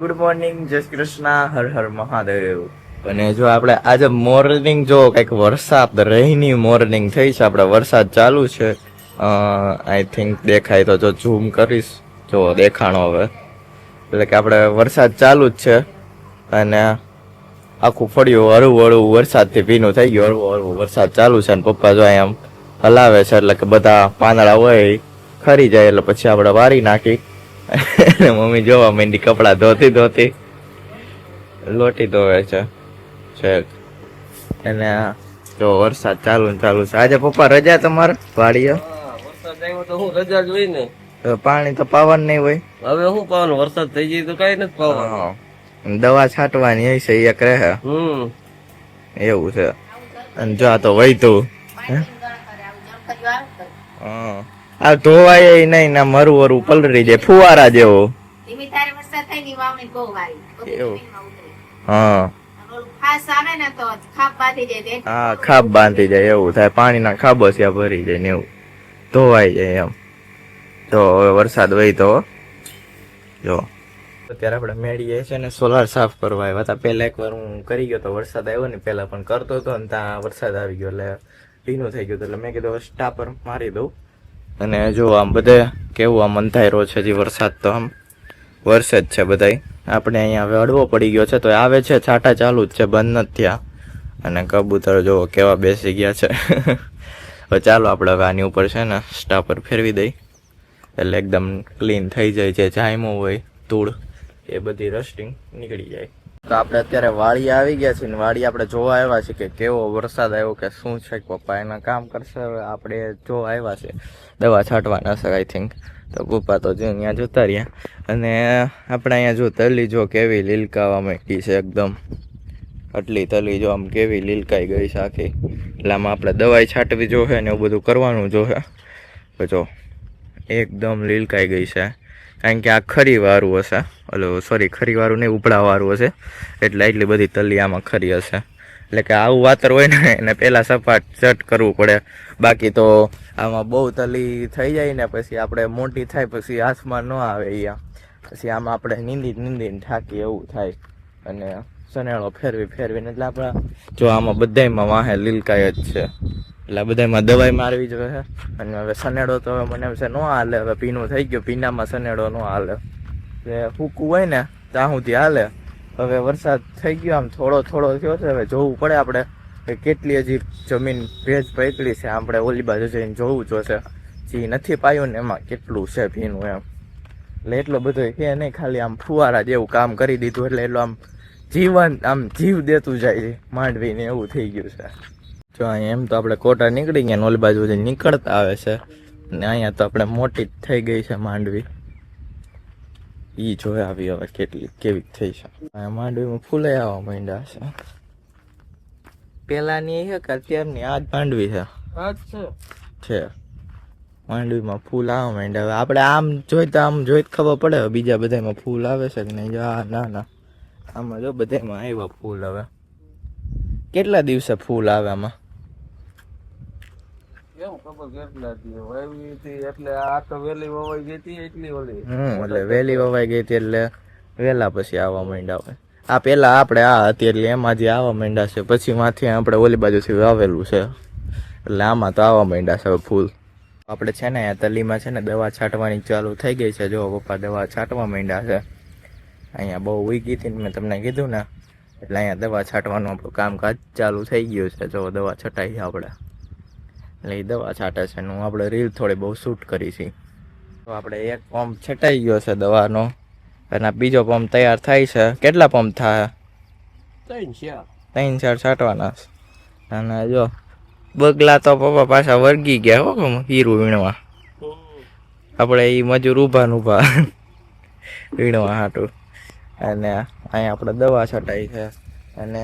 Good morning, જય શ્રી કૃષ્ણ, હર હર મહાદેવ. અને જો આપણે આજે મોર્નિંગ જો કંઈક વરસાદ રહીની મોર્નિંગ થઈ છે, આપણે વરસાદ ચાલુ છે. આઈ થિંક દેખાય તો જો ઝૂમ કરીશ, જો દેખાણો હવે, એટલે કે આપણે વરસાદ ચાલુ જ છે. અને આખું ફળિયું હળવું હળવું વરસાદથી ભીનું થઈ ગયું, હળવું હળવું વરસાદ ચાલુ છે. અને પપ્પા જો અહીંયા હલાવે છે, એટલે કે બધા પાંદડા હોય ખરી જાય એટલે પછી આપણે વારી નાખી. મમ્મી જોવા માંડી કપડા ધોતી લોટી ધોવે છે. અને જો વરસાદ ચાલુ છે. આજે પપ્પા રજા તમારે વાડીએ? વરસાદ આવ્યો તો હું રજા જ હોય ને. પાણી તો પાવાનું નહીં હોય. હવે શું પાવાનું, વરસાદ થઈ જાય તો કઈ નથી પાવાનું. દવા છાંટવાની હશે એક રહે. એવું છે. અને જો આ તો વહીતું આ ધોવાય નહીં, ના મરું પલરી જાય ફુવારા જેવો. હા ખાબ બાંધી જાય એવું થાય, પાણીના ખાબોસિયા ભરી જાય ને એવું ધોવાઈ જાય એમ. તો હવે વરસાદ વહી તો જો અત્યારે આપણે મેળીએ છે ને સોલાર સાફ કરવા આવ્યા હતા. પહેલા એકવાર હું કરી ગયો તો, વરસાદ આવ્યો ને પહેલા પણ કરતો હતો ને ત્યાં વરસાદ આવી ગયો એટલે ભીનું થઈ ગયું. એટલે મેં કીધું સ્ટાપર મારી દઉં. અને જો આમ બધે કેવું આમ અંધારો છે, જે વરસાદ તો આમ વરસે જ છે બધાય. આપણે અહીંયા હવે અડવો પડી ગયો છે તો આવે છે, છાંટા ચાલુ જ છે, બંધ નથી થયા. અને કબૂતર જો કેવા બેસી ગયા છે. હવે ચાલો આપણે હવે આની ઉપર છે ને સ્ટાપર ફેરવી દઈ એટલે એકદમ ક્લીન થઈ જાય. જે જાયમું હોય ધૂળ એ બધી રસ્ટિંગ નીકળી જાય. તો આપણે અત્યારે વાડી આવી ગયા છીએ ને વાડી આપણે જોવા આવ્યા છે કે કેવો વરસાદ આવ્યો કે શું છે. પપ્પા એના કામ કરશે, હવે આપણે જોવા આવ્યા છે, દવા છાંટવાના છે આઈ થિંક. તો પપ્પા તો જો અહીંયા જોતા રહ્યા. અને આપણે અહીંયા જો તલી જો કેવી લીલકાવા માંડી છે, એકદમ આટલી તલી જો આમ કેવી લીલકાઈ ગઈ છે આખી. એટલે આમાં આપણે દવાઈ છાંટવી જોશે ને એવું બધું કરવાનું જોશે. જો એકદમ લીલકાઈ ગઈ છે, કારણ કે આ ખરી વાળું હશે, સોરી ખરી વાળું નહીં, ઉપડા વાળું હશે, એટલે એટલી બધી તલી આમાં ખરી હશે. એટલે કે આવું વાતર હોય ને એને પહેલાં સપાટ ચટ કરવું પડે, બાકી તો આમાં બહુ તલી થઈ જાય ને પછી આપણે મોટી થાય પછી હાથમાં ન આવે અહીંયા, પછી આમાં આપણે નીંદીને થાકી એવું થાય. અને સનેળો ફેરવીને એટલે આપણા જો આમાં બધામાં વાહે લીલકાય જ છે, એટલે બધામાં દવાઈ મારવી જોઈએ. અને હવે સનેડો તો હવે મને છે ન હાલે, હવે પીનું થઈ ગયું, પીનામાં સનેડો ન હાલે. એટલે ફૂકવું હોય ને ત્યાં સુધી હાલે. હવે વરસાદ થઈ ગયો, આમ થોડો થયો છે, હવે જોવું પડે આપણે કે કેટલી હજી જમીન ભેજ પકડી છે. આપણે ઓલી બાજુ જઈને જોવું જોશે, જે નથી પાયું ને એમાં કેટલું છે ભીનું એમ. એટલે એટલો બધો છે નહીં, ખાલી આમ ફુવારા જેવું કામ કરી દીધું એટલે એટલું આમ જીવન આમ જીવ દેતું જાય માંડવીને એવું થઈ ગયું છે. જો અહીંયા એમ તો આપણે કોટા નીકળી ગયા ને ઓલી બાજુ નીકળતા આવે છે, ને અહીંયા તો આપણે મોટી જ થઈ ગઈ છે માંડવી. ઈ જોઈ આવી હવે કેવી થઈ છે. માંડવીમાં ફૂલે આવવા માંડ્યા છે. પેલાની છે કે અત્યારની આ જ માંડવી છે? માંડવીમાં ફૂલ આવવા માંડ્યા. હવે આપણે આમ જોઈ ખબર પડે બીજા બધામાં ફૂલ આવે છે કે નહીં. ના આમાં જો બધામાં આવ્યા ફૂલ. હવે કેટલા દિવસે ફૂલ આવે આમાં? એટલે વેલી વવાઈ ગઈ હતી એટલે વેલા પછી આવવા માંડ્યા હોય. આ પેલા આપણે આ હતી એટલે એમાં જે આવવા માંડ્યા છે, પછી માંથી આપણે ઓલી બાજુથી વાવેલું છે એટલે આમાં તો આવવા માંડ્યા છે ફૂલ. આપણે છે ને તલીમાં છે ને દવા છાંટવાની ચાલુ થઈ ગઈ છે. જો પપ્પા દવા છાંટવા માંડ્યા છે. અહીંયા બહુ ઉગી હતી મેં તમને કીધું ને, એટલે અહીંયા દવા છાંટવાનું આપણું કામકાજ ચાલુ થઈ ગયું છે. જો દવા છટાઈ આપણે, એટલે એ દવા છાંટે છે. હું આપણે રીલ થોડી બહુ શૂટ કરી છે. તો આપણે એક પંપ છટાઈ ગયો છે દવાનો, અને બીજો પંપ તૈયાર થાય છે. કેટલા પંપ થાય? 3-4 છાંટવાના છે. અને જો બગલા તો પપ્પા પાછા વર્ગી ગયા હો હીરું વીણવા. આપણે એ મજૂર ઊભા વીણવા હાટું. અને અહીંયા આપણે દવા છટાઈ છે. અને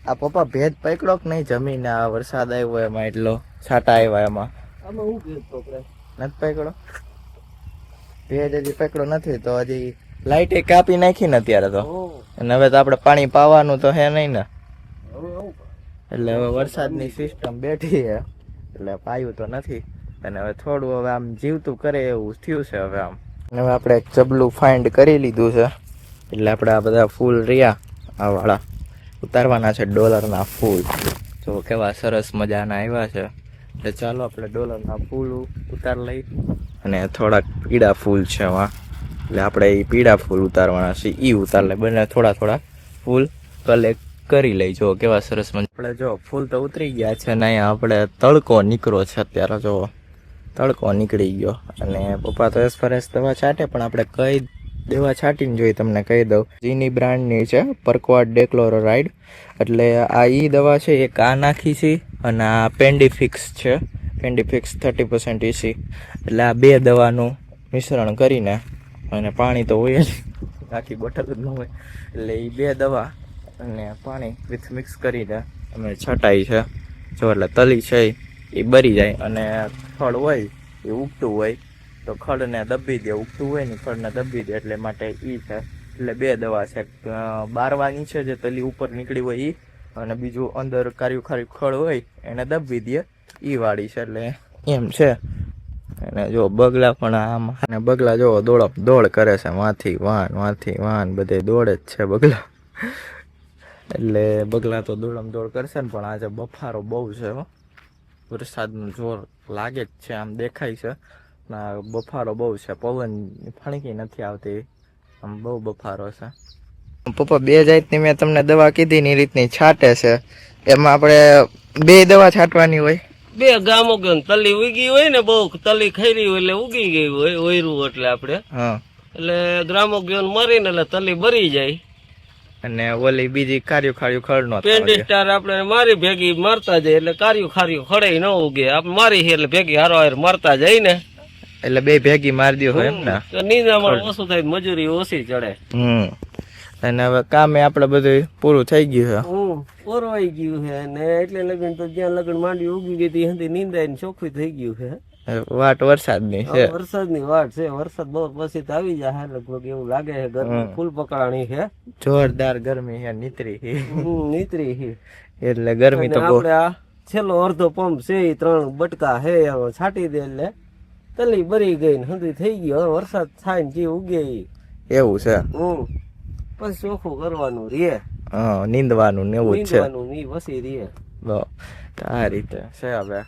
આ પપ્પા ભેજ પકડો કે નહીં જમીન? આ વરસાદ આવ્યો એમાં એટલો છાંટા આવ્યા એમાં નથી પકડો? ભેજ હજી પકડો નથી તો હજી લાઈટ કાપી નાખી ને અત્યારે તો. અને હવે તો આપણે પાણી પાવાનું તો હે નહીં ને, એટલે હવે વરસાદની સિસ્ટમ બેઠી છે એટલે પાયું તો નથી. અને હવે થોડું હવે આમ જીવતું કરે એવું થયું છે હવે આમ. હવે આપણે એક જબલું ફાઇન્ડ કરી લીધું છે. એટલે આપણે આ બધા ફૂલ રહ્યા આ વાળા ઉતારવાના છે ડોલરના ફૂલ. તો કેવા સરસ મજાના આવ્યા છે. એટલે ચાલો આપણે ડોલરના ફૂલ ઉતાર લઈ. અને થોડાક પીળા ફૂલ છે એમાં, એટલે આપણે એ પીળા ફૂલ ઉતારવાના છે. એ ઉતાર લે બંને થોડા થોડા ફૂલ કલેક્ટ કરી લઈ. જો કેવા સરસ મજા. આપણે જો ફૂલ તો ઉતરી ગયા છે ને અહીંયા આપણે તડકો નીકળો છે અત્યારે. જો તડકો નીકળી ગયો. અને પપ્પા તો એસફરેસ દવા છાંટે, પણ આપણે કઈ દવા છાંટીને જોઈએ તમને કહી દઉં. જીની બ્રાન્ડની છે પરક્વાડ ડેક્લોરાઇડ. એટલે આ ઈ દવા છે એક આ નાખી છે અને આ પેન્ડીફિક્સ છે. પેન્ડીફિક્સ 30% EC. એટલે આ બે દવાનું મિશ્રણ કરીને, અને પાણી તો હોય જ, આખી બોટલ જ ન હોય, એટલે એ બે દવા અને પાણી વિથ મિક્સ કરીને અમે છટાઈ છે. જો એટલે તલી છે એ બરી જાય. અને ખડ હોય એ ઉગતું હોય તો ખડને દબી દે, ઉગતું હોય ને ખડને દબી દે, એટલે માટે ઈ છે. એટલે બે દવા છે. બારવાની છે જે તલી ઉપર નીકળી હોય ઈ, અને બીજું અંદર કાર્યું ખાર્યું ખડ હોય એને દબી દે ઈ વાળી છે. એટલે એમ છે. અને જો બગલા પણ આમ, અને બગલા જો દોડ કરે છે, વાંથી વાન બધે દોડે જ છે બગલા. એટલે બગલા તો દોડ કરશે ને. પણ આજે બફારો બહુ છે, વરસાદનું જોર લાગે જ છે, આમ દેખાય છે. બફારો બહુ છે, પવન ફણકી નથી આવતી, આમ બહુ બફારો છે. પપ્પા બે જાતની મેં તમને દવા કીધી ને એ રીતની છાંટે છે. એમાં આપણે બે દવા છાંટવાની હોય. બે ગામો ગયો તલી ઉગી હોય ને, બહુ તલી ખરી હોય એટલે ઉગી ગઈ હોય ઓયરું, એટલે આપણે એટલે ગ્રામોગ્યોન મરીને એટલે તલી બરી જાય. અને ઓલી બીજી કાર્યું ખડ નો પેન્ડી સ્ટાર આપણે મારી ભેગી મારતા જાય એટલે કાર્યું ખડે ન ઉગે. આપણે મારી એટલે ભેગી હારો મારતા જાય ને, એટલે બે ભેગી મારી દો એમ ને. તો નીંદામણ ઓછું થાય, મજૂરી ઓછી ચડે. અને હવે કામે આપણે બધું પૂરું થઈ ગયું છે. પોરવાઈ ગયું છે ને, એટલે લગન તો જ્યાં લગન માંડવી ઉગી ગઈ હતી હતી નીંદાય ને ચોખ્ખું થઈ ગયું છે. વાટ વરસાદની છે. વરસાદની વાટ છે. વરસાદ બહુ પછી તો આવી જાય લગભગ એવું લાગે છે. ગરમી ફૂલ પકડાણી છે, જોરદાર ગરમી છે. નીતરી છે એટલે ગરમી તો આપણે આ છેલ્લો અડધો પંપ છે એ 3 બટકા હે છાંટી દે એટલે તલી બરી ગઈ ને હંધી થઈ ગયો. હવે વરસાદ થાય ને જે ઉગે એવું છે. પછી ચોખ્ખું કરવાનું રે, નીંદવાનું ને એવું છે. વસી રે આ રીતે છે. હવે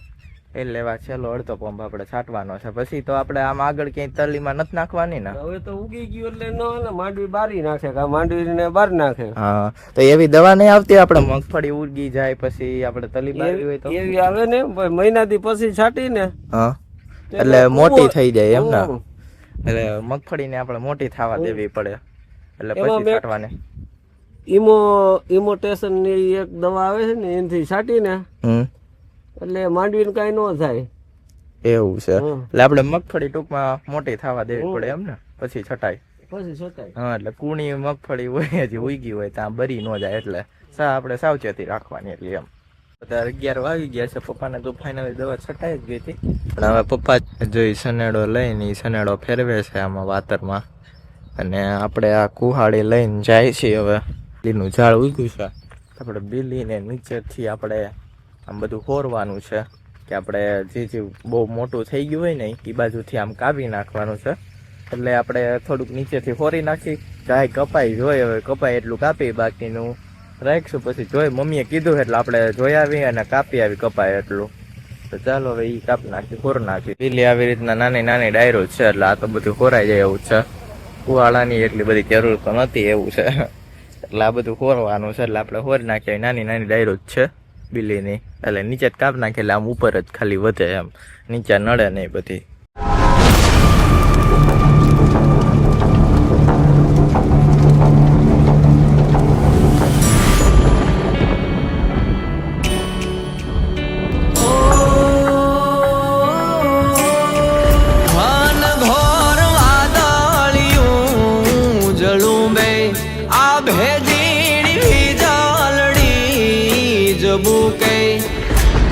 એ લેવા છેલ્લો અડધો પંપ આપણે છાંટવાનો છે. પછી તો આપણે આમ આગળ ક્યાંય તલીમાં નથી નાખવાની ને. હવે તો ઉગી ગયું એટલે ન માંડવી બારી નાખે, માંડવી ને બાર નાખે. હા, તો એવી દવા નહીં આવતી આપણે મગફળી ઉગી જાય પછી આપણે તલી બારી હોય તો એવી આવે ને મહિનાથી પછી છાંટી ને, એટલે મોટી થઈ જાય એમ ને. એટલે મગફળીને આપણે મોટી થવા દેવી પડે, એટલે પછી છાંટવાની. ઇમોટેશન ની એક દવા આવે છે ને, એનાથી છાંટી ને એટલે માંડવીને કઈ ન થાય. એવું છે. એટલે આપણે મગફળી ટૂંકમાં મોટી થવા દેવી પડે એમ ને, પછી છટાય. હા, એટલે કુણી મગફળી હોય હજી ઉગી હોય ત્યાં બરી ન જાય, એટલે આપણે સાવચેતી રાખવાની. એટલે એમ અત્યારે 11 વાગી ગયા છે. પપ્પાને તો ફાઇનલી દવા છટાઈ જ ગઈ હતી. પણ હવે પપ્પા જોઈ સનેડો લઈને સનેડો ફેરવે છે આમાં વાતરમાં. અને આપણે આ કુહાડી લઈને જાય છે. હવે લીનું ઝાડ ઉગ્યું છે, આપણે બીલીને નીચેથી આપણે આમ બધું હોરવાનું છે, કે આપણે જે બહુ મોટું થઈ ગયું હોય ને એ બાજુથી આમ કાપી નાખવાનું છે. એટલે આપણે થોડુંક નીચેથી હોરી નાખી જાય. કપાઈ જોઈએ, હવે કપાય એટલું કાપી, બાકીનું રાખશું પછી જોઈ. મમ્મીએ કીધું એટલે આપણે જોઈ આવી અને કાપી આવી કપાય એટલું. તો ચાલો હવે એ કાપી નાખી, હોર નાખી. પેલી આવી રીતના નાની ડાયરો છે, એટલે આ તો બધું હોરાઈ જાય એવું છે. કુવાળાની એટલી બધી જરૂર તો નથી એવું છે, એટલે આ બધું હોરવાનું છે. એટલે આપણે હોર નાખીએ. નાની ડાયરો જ છે બિલીની, એટલે નીચે જ કાપ નાખે, એટલે આમ ઉપર જ ખાલી વધે, એમ નીચે નડે નહીં બધી.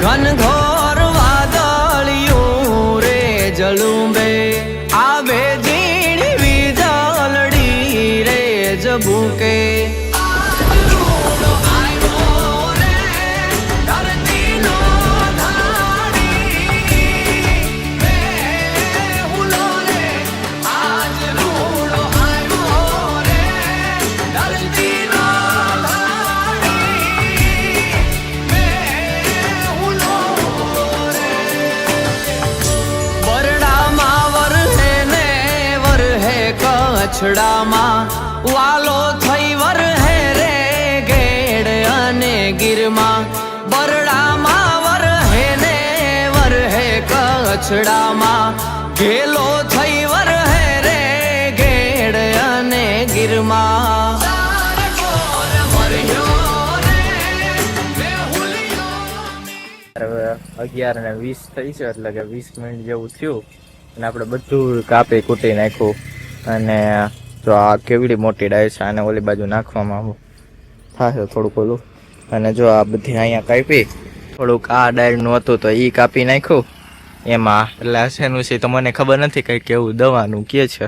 ઘનઘોર વાદળિયું રે જલુંબે આવે ઝીણી વીજળડી રે જબુકે. કછડામાં વાલો થઈ વર હે રે ગેડ અને ગીરમાં બરડામાં વર હે ને વર હે કછડામાં ગેલો થઈ વર હે રે ગેડ અને ગીરમાં 11:20 થઈ છે, એટલે કે 20 મિનિટ જેવું થયું અને આપણે બધું કાપી કૂટી નાખ્યું. અને જો આ કેવડી મોટી ડાય છે, આને ઓલી બાજુ નાખવામાં થશે થોડુંક ઓલું. અને જો આ બધી અહીંયા કાપી, થોડુંક આ ડાયરનું હતું તો એ કાપી નાખ્યું એમાં. એટલે આ શેનું છે તો મને ખબર નથી, કંઈક કેવું દવાનું કે છે,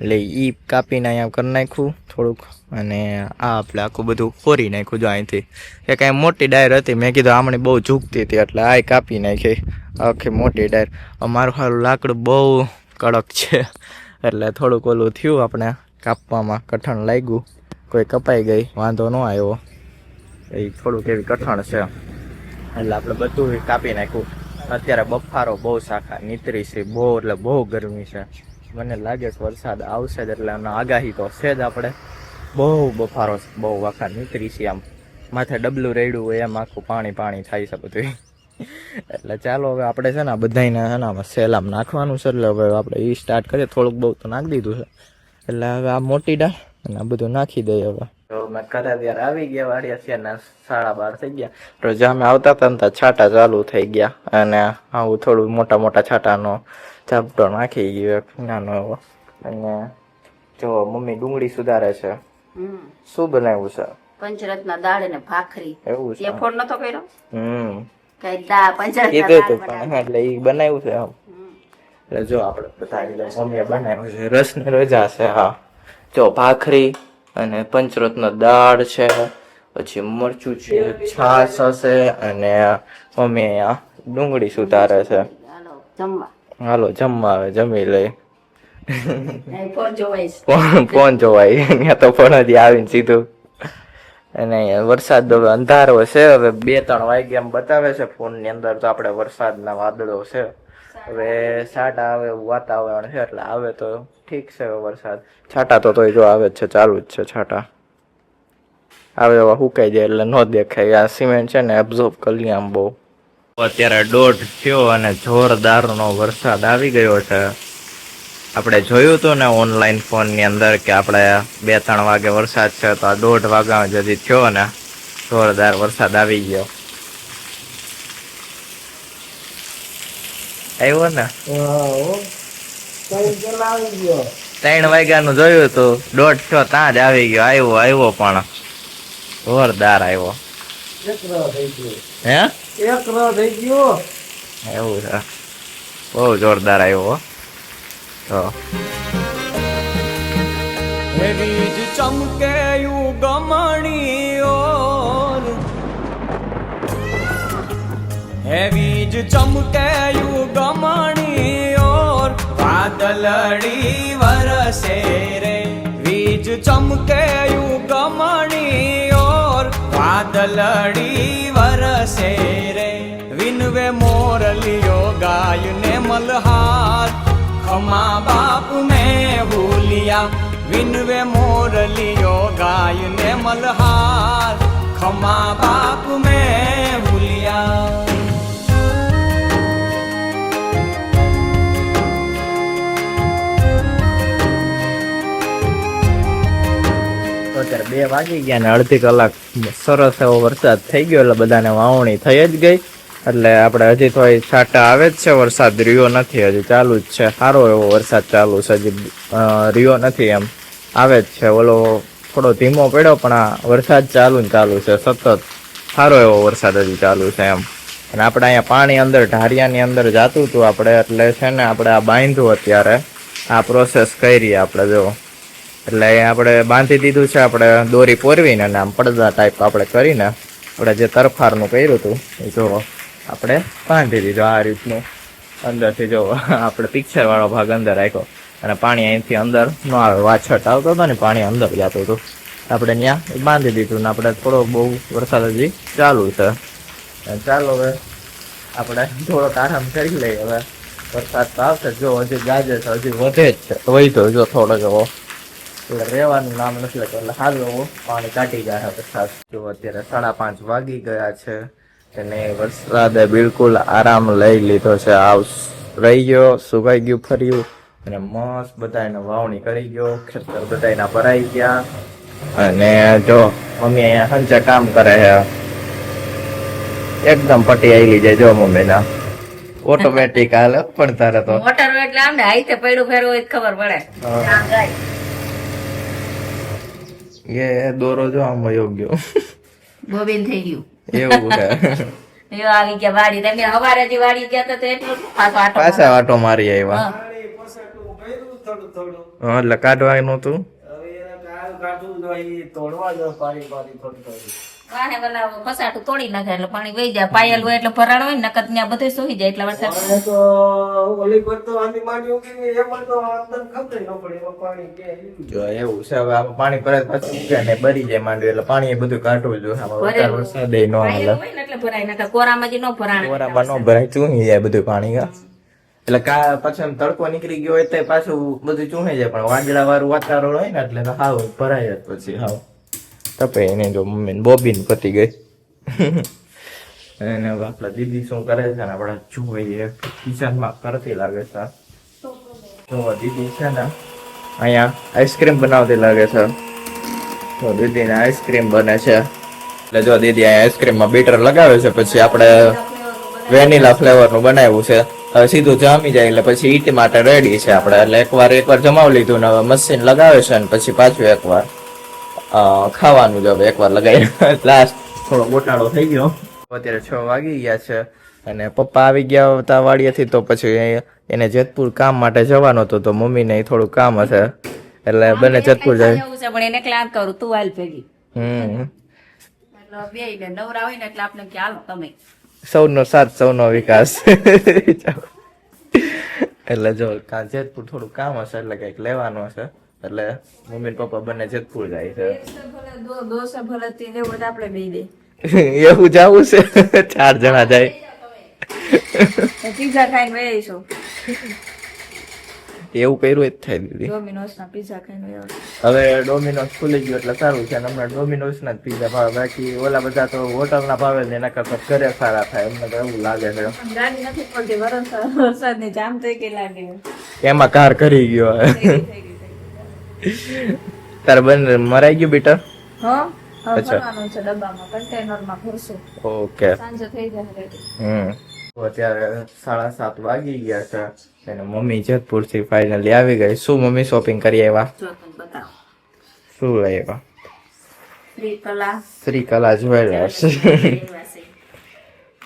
એટલે એ કાપીને અહીંયા કરી નાખ્યું થોડુંક. અને આ આપણે આખું બધું ફોરી નાખ્યું. જો અહીંથી એ કાંઈ મોટી ડાયર હતી, મેં કીધું આમણે બહુ ઝૂકતી હતી એટલે આ કાપી નાખી આખી મોટી ડાયર. અમારું સારું લાકડું બહુ કડક છે એટલે થોડુંક ઓલું થયું, આપણે કાપવામાં કઠણ લાગ્યું. કોઈ કપાઈ ગઈ વાંધો ન આવ્યો, એ થોડુંક એવી કઠણ છે એટલે આપણે બધું કાપી નાખ્યું. અત્યારે બફારો બહુ શાખા નીતરી છે, બહુ એટલે બહુ ગરમી છે. મને લાગે છે વરસાદ આવશે જ, એટલે આગાહી તો છે જ. આપણે બહુ બફારો છે, બહુ આખા નીતરી છે. આમ માથે ડબલું રેડ્યું હોય એમ આખું પાણી પાણી થાય છે બધું. એટલે ચાલો હવે આપણે છે ને બધાને છે ને આમાં સેલામ નાખવાનું છે, એટલે હવે આપણે એ સ્ટાર્ટ કરીએ. થોડુંક બહુ તો નાખી દીધું છે, એટલે હવે આ મોટી ડાળ અને આ બધું નાખી દઈએ. હવે તો મેં કરે ત્યારે આવી ગયા વાળ્યા છે ને 12:30 થઈ ગયા. તો જ્યાં અમે આવતા હતા ને છાંટા ચાલુ થઈ ગયા, અને આવું થોડું મોટા મોટા છાંટાનો ઝાપટો નાખી ગયો નાનો એવો. અને જો મમ્મી ડુંગળી સુધારે છે. શું બનાવ્યું છે? પંચરત્ન દાળ ને ભાખરી. એવું છે? એ ફોન નતો કર્યો? કઈ પંચરત્ન કીધું હતું પણ એટલે એ બનાવ્યું છે. એટલે જો આપણે બધા મમ્મીએ બનાવ્યું છે. રસ ને રજા છે. હા જો ભાખરી અને પંચરત્ન દાળ છે, પછી મરચું છે, છાશ હશે, અને મમ્મી અહીંયા ડુંગળી સુધારે છે. હાલો જમવા. હાલો જમવા, હવે જમી લઈ. ફોન જોવાઈશ. ફોન જોવાય ત્યાં તો પણ હજી આવીને સીધું. અને વરસાદ હવે અંધારો છે, હવે 2-3 વાગે એમ બતાવે છે ફોન ની અંદર. તો આપણે વરસાદના વાદળો છે, હવે છાંટા આવે એવું વાતાવરણ છે, એટલે આવે તો ઠીક છે. હવે વરસાદ છાંટા તો તોય જો આવે જ છે, ચાલુ જ છે છાંટા. આવે એવા સુકાઈ જાય એટલે ન દેખાય. આ સિમેન્ટ છે ને એબ્ઝોર્બ કરી લે આમ બહુ. અત્યારે 1:30 થયો અને જોરદારનો વરસાદ આવી ગયો છે. આપણે જોયું હતું ને ઓનલાઈન ફોન ની અંદર કે આપણે 2-3 વાગે વરસાદ છે, તો આ 1:30 વાગ્યા જતી થયો ને જોરદાર વરસાદ આવી ગયો. આવ્યો ને 3 વાગ્યાનું જોયું હતું, 1:30 થયો ત્યાં જ આવી ગયો. આવ્યો પણ જોરદાર આવ્યો. હે એવું છે, બહુ જોરદાર આવ્યો. વીજ ચમકે યુ ગમણી ઓર, હે વીજ ચમકે યુ ગમણી ઓર, વાદળડી વરસે રે. વીજ ચમકે યુ ગમણી ઓર, વાદળડી વરસે રે. વિનવે મોરલિયો ગાય ને મલહાર, ખમા બાપ મેં ભૂલિયા. વિનવે મોરલિયો ગાય ને મલહાર, ખમા બાપ મેં ભૂલિયા. અત્યારે 2 વાગી ગયા ને અડધી કલાક સરસ એવો વરસાદ થઈ ગયો, એટલે બધાને વાવણી થઈ જ ગઈ. એટલે આપણે હજી તો છાંટા આવે જ છે, વરસાદ રહ્યો નથી, હજી ચાલુ જ છે. સારો એવો વરસાદ ચાલુ છે, હજી રહ્યો નથી, એમ આવે જ છે. ઓલો થોડો ધીમો પડ્યો પણ આ વરસાદ ચાલુ ને ચાલુ છે સતત. સારો એવો વરસાદ હજી ચાલુ છે એમ. અને આપણે અહીંયા પાણી અંદર ઢારિયાની અંદર જાતું હતું આપણે, એટલે છે ને આપણે આ બાંધ્યું. અત્યારે આ પ્રોસેસ કરી આપણે જો, એટલે આપણે બાંધી દીધું છે. આપણે દોરી પોરવીને અને આમ પડદા ટાઈપ આપણે કરીને આપણે જે તરફારનું કર્યું હતું એ જો આપણે બાંધી દીધું આ રીતનું. અંદરથી જો આપણે પિક્ચર વાળો ભાગ અંદર રાખ્યો, અને પાણી અહીંથી અંદર ન આવે. વાછટ આવતો હતો ને પાણી અંદર જતું હતું, આપણે ત્યાં બાંધી દીધું. ને આપણે થોડો બહુ વરસાદ હજી ચાલુ છે. ચાલો હવે આપણે થોડોક આરામ કરી લઈએ. હવે વરસાદ તો આવશે, જો હજી ગાજે છે, હજી વધે જ છે. વહી તો જો થોડો જવો એટલે રહેવાનું નામ નથી લેતું એટલે હાલ એવું પાણી કાઢી જાય વરસાદ. જો અત્યારે 5:30 વાગી ગયા છે અને વરસાદે બિલકુલ આરામ લઈ લીધો છે. રહી ગયો, સુકાઈ ગયું ફર્યું અને મસ્ત બધાને વાવણી કરી ગયો. ખેતર બધાના ભરાઈ ગયા અને જો મમ્મી અહીંયા હંચે કામ કરે છે. એકદમ પટી આવેલી જાય જો મમ્મીના. ઓટોમેટિક હાલે પણ તારે તો મોટર એટલે આમ ને હાઈતે પડ્યું ફેરવું હોય તો ખબર પડે. આમ જાય. એ દોરો જો આમ વયો ગયો બોબીન થઈ ગયું. એવું છે. એ આવી ગયા વાડી. તમે હવારે જે વાડી ગયા હતા તો એટલું પાછો આટો પાછા વાટો મારી આવ્યા. હા. થોડું થોડું હા, એટલે કાઢવાનું હતું. હવે એને કાઢવું જોઈએ, તોડવા દો પાણી થોડું થોડું. વાહે પેલા પસાટું તોડી નાખે એટલે પાણી વહી જાય. પાયલ હોય એટલે ભરાણ હોય ને નકર ત્યાં બધું સોઈ જાય એટલે વરસાદ. હવે તો ઓલી પર તો આની માંડી ઉગી એમાં તો અંદર ખબર ન પડે એમાં પાણી કે જો એવું છે. હવે આમાં પાણી ભરાય પછી ઉગે ને બરી જાય માંડવી એટલે પાણી એ બધું કાઢવું જોઈએ. આમાં વધારે વરસાદ ન પાયલ હાલે. હોય ને એટલે ભરાય નકર કોરામાં જ ન ભરાણ. ઓરામાં ન ભરાય, ચૂહી જાય બધું પાણી. એટલે પછી એમ તડકો નીકળી ગયો હોય તો પાછું બધું ચૂહી જાય. પણ વાદળા વાળું વાતાવરણ હોય ને એટલે તો હાવ ભરાય જ પછી હાવ તપે. એને જો મમ્મી બોબીન પતી ગઈ. અને હવે આપડા દીદી શું કરે છે ને આપડે જોઈએ કિચનમાં કરતી લાગે છે. તો દીદી છે ને અહીંયા આઈસ્ક્રીમ બનાવતી લાગે છે. તો દીદીને આઈસ્ક્રીમ બને છે એટલે જો દીદી અહીંયા આઈસ્ક્રીમમાં બીટર લગાવે છે. પછી આપણે વેનીલા ફ્લેવર નું બનાવ્યું છે. હવે સીધું જામી જાય એટલે પછી ઈટ માટે રેડી છે આપણે. એટલે એકવાર જમાવી લીધું ને હવે મશીન લગાવે છે ને પછી પાછું એકવાર ખાવાનું જ. હવે એકવાર લગાવી લાસ્ટ થોડો ગોટાળો થઈ ગયો. અત્યારે 6 વાગી ગયા છે અને પપ્પા આવી ગયા હતા વાડીએથી. તો પછી એને જેતપુર કામ માટે જવાનો હતો તો મમ્મીને થોડું કામ હશે એટલે બંને જેતપુર જાય. એવું છે પણ એને ક્લાસ કરું તું હાલ ભેગી. હમ એટલે બે ને નવરા હોય ને એટલે આપણે કે હાલો તમે. સૌનો સાથ સૌનો વિકાસ. એટલે જો જેતપુર થોડું કામ હશે એટલે કઈક લેવાનું હશે એટલે મમ્મી પપ્પા બંને જેતપુર જાય છે. દોસા ભલે તે લેવું આપણે બે દે. એવું જવું છે. 4 જણા જાય. પીઝા ખાઈને વહીશું. એવું કર્યું જ થાય દીદી. ડોમિનોઝ ના પીઝા ખાઈને વહીશું. હવે ડોમિનોઝ ખુલી ગયું એટલે સારું છે. હમણાં ડોમિનોઝ ના જ પીઝા ભાવે. બાકી ઓલા બધા તો હોટલ ના ભાવે ને એના કરતા ઘરે સારા થાય અમને તો એવું લાગે છે. ગાડી નથી પડતી વરસાદ ની જામ થઈ ગઈ લાગે. એમાં કાર કરી ગયો. તારે બંને મરાઈ ગયું બેટા? હા અચ્છા. ભરવાનું છે ડબ્બામાં કન્ટેનરમાં ભરશું. ઓકે. સાંજે થઈ જશે ready. તો અત્યારે 7:30 વાગી ગયા છે અને મમ્મી જેતપુર થી ફાઇનલી આવી ગઈ. શું મમ્મી શોપિંગ કરી આવ્યા? જો તમને બતાવો. શું લઈ આવ્યા? શ્રીકલા શ્રીકલા જ્વેલર્સ.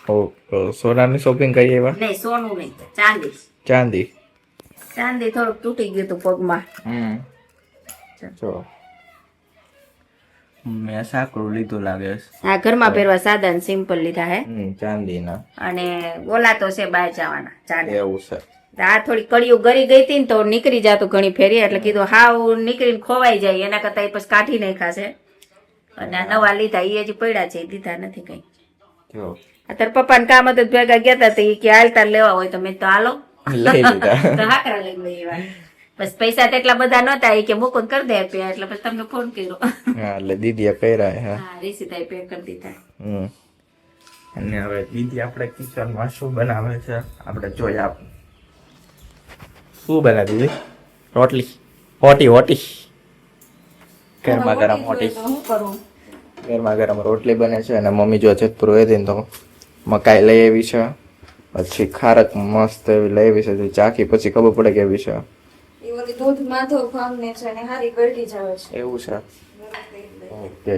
ઓકે. સોનાની શોપિંગ કરી આવ્યા? નહીં સોનું નહીં ચાંદી. ચાંદી. ચાંદી થોડુંક તૂટી ગયું હતું પગમાં. જો મેં સાકરું લીધું લાગે છે. આ ઘરમાં પહેરવા સાદા ને સિમ્પલ લીધા હે. ચાંદીના. અને ઓલા તો છે બહાર જવાના ચાંદી. એવું છે. આ થોડી કળિયું ગરી ગઈ હતી ને તો નીકળી જાતું ઘણી ફેરી એટલે કીધું હાવ નીકળીને ખોવાઈ જાય એના કરતા પછી કાઢી નાખાશે. અને આ નવા લીધા એ હજી પડ્યા છે દીધા નથી કઈ. જો અત્યારે પપ્પાને કામ હતું ભેગા ગયા હતા તો એ કે હાલતા લેવા હોય તો મેં તો હાલો લઈ લીધા. તો હાકરા લઈ લેવા. બસ પૈસા તો એટલા બધા નતા એ કે મુકુંદ કરી દે આપ્યા એટલે પછી તમને ફોન કર્યો. હા એટલે દીદીએ કર્યા હે. હા રીસીતાએ પે કરી દીધા. અને હવે દીદી આપણે કિચનમાં શું બનાવે છે આપણે જોઈ આપ. શું બને દીદી? રોટલી. હોટી. ગરમા ગરમ હોટી. શું કરું? ગરમા ગરમ રોટલી બને છે અને મમ્મી જો જેતપુર હોય હતી ને તો મકાઈ લઈ આવી છે. પછી ખારક મસ્ત એવી લઈ આવી છે. ચાખી પછી ખબર પડે કેવી છે. દૂધ માધવ ફાર્મ ને છે ને હારી ગળી જ આવે છે. એવું છે. ઓકે.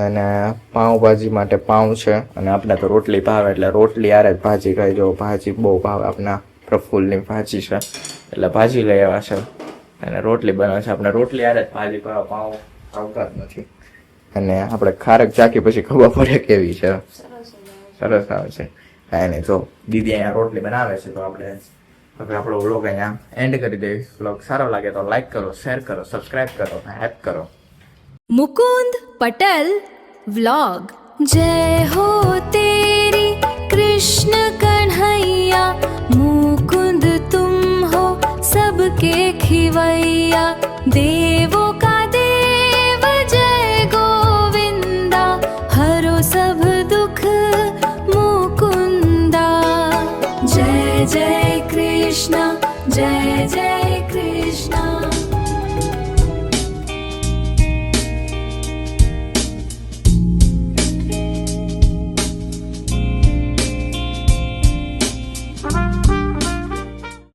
અને પાઉંભાજી માટે પાઉં છે અને આપણે તો રોટલી ભાવે એટલે રોટલી યારે જ ભાજી ખાઈ. જો ભાજી બહુ ભાવે આપણા પ્રફુલ્લની ભાજી છે એટલે ભાજી લઈ આવ્યા છે અને રોટલી બનાવે છે. આપણે રોટલી યારે જ ભાજી ભાવે, પાઉં આવતા જ નથી. અને આપણે ખારક ચાખી પછી ખબર પડે કેવી છે. સરસ આવે છે. કાંઈ નહીં. તો દીદી અહીંયા રોટલી બનાવે છે તો આપણે હવે આપણો વ્લોગ અહીંયા એન્ડ કરી દઈએ. વ્લોગ સારો લાગે તો લાઈક કરો, શેર કરો, સબસ્ક્રાઇબ કરો, હેપ કરો. मुकुंद पटल व्लॉग. जय हो तेरी कृष्ण कन्हैया, मुकुंद तुम हो सबके खिवैया, देवो